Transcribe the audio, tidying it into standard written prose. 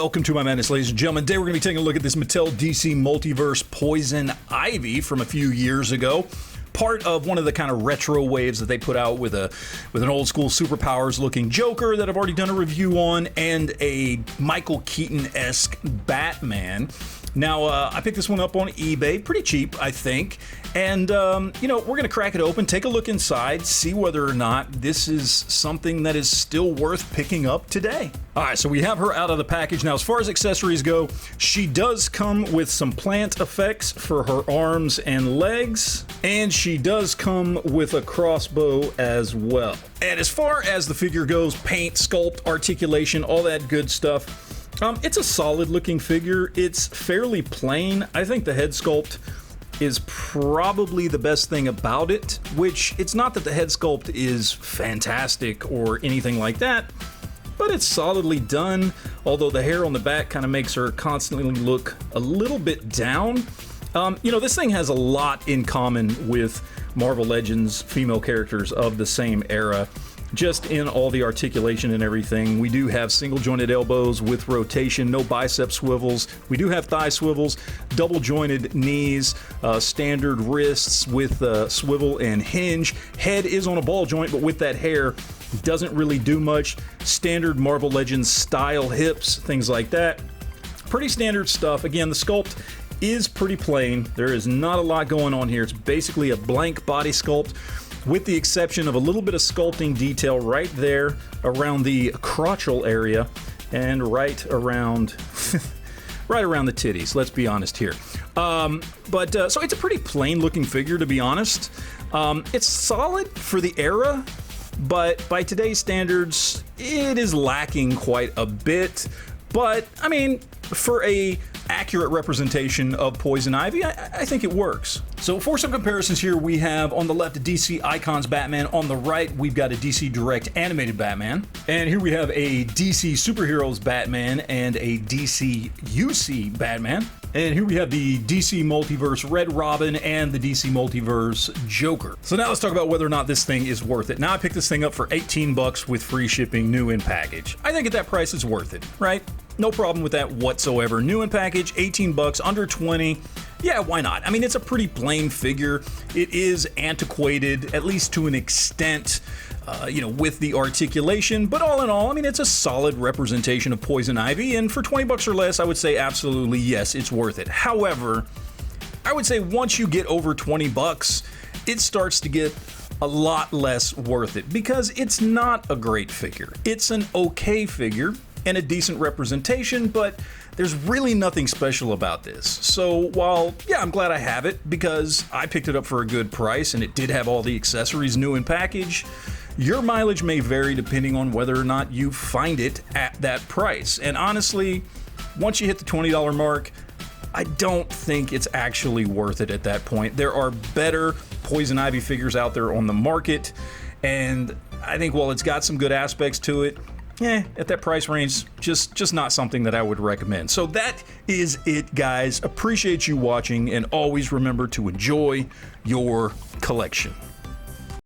Welcome to my madness, ladies and gentlemen. Today we're going to be taking a look at this Mattel DC Multiverse Poison Ivy from a few years ago. Part of one of the kind of retro waves that they put out with an old school superpowers looking Joker that I've already done a review on, and a Michael Keaton-esque Batman. Now, I picked this one up on eBay, pretty cheap, I think. And, you know, we're going to crack it open, take a look inside, see whether or not this is something that is still worth picking up today. All right, so we have her out of the package. Now, as far as accessories go, she does come with some plant effects for her arms and legs, and she does come with a crossbow as well. And as far as the figure goes, paint, sculpt, articulation, all that good stuff, it's a solid looking figure. It's fairly plain. I think the head sculpt is probably the best thing about it, which it's not that the head sculpt is fantastic or anything like that, but it's solidly done, although the hair on the back kind of makes her constantly look a little bit down. You know, this thing has a lot in common with Marvel Legends female characters of the same era. Just in all the articulation and everything. We do have single jointed elbows with rotation, no bicep swivels. We do have thigh swivels, double jointed knees, standard wrists with swivel and hinge. Head is on a ball joint, but with that hair, doesn't really do much. Standard Marvel Legends style hips, things like that. Pretty standard stuff. Again, the sculpt is pretty plain. There is not a lot going on here. It's basically a blank body sculpt, with the exception of a little bit of sculpting detail right there around the crotchal area and right around the titties, let's be honest here. So it's a pretty plain looking figure, to be honest. It's solid for the era, but by today's standards, it is lacking quite a bit. But, I mean, for a accurate representation of Poison Ivy, I think it works. So for some comparisons here, we have on the left a DC Icons Batman. On the right, we've got a DC Direct Animated Batman. And here we have a DC Superheroes Batman and a DC UC Batman. And here we have the DC Multiverse Red Robin and the DC Multiverse Joker. So now let's talk about whether or not this thing is worth it. Now I picked this thing up for 18 bucks with free shipping, new in package. I think at that price it's worth it, right? No problem with that whatsoever. New in package, 18 bucks, under 20. Yeah, why not? I mean, it's a pretty plain figure. It is antiquated, at least to an extent, you know, with the articulation. But all in all, I mean, it's a solid representation of Poison Ivy. And for 20 bucks or less, I would say absolutely yes, it's worth it. However, I would say once you get over 20 bucks, it starts to get a lot less worth it because it's not a great figure. It's an okay figure and a decent representation, but there's really nothing special about this. So while, yeah, I'm glad I have it because I picked it up for a good price and it did have all the accessories new in package, your mileage may vary depending on whether or not you find it at that price. And honestly, once you hit the $20 mark, I don't think it's actually worth it at that point. There are better Poison Ivy figures out there on the market, and I think while it's got some good aspects to it, at that price range, just not something that I would recommend. So that is it, guys. Appreciate you watching, and always remember to enjoy your collection.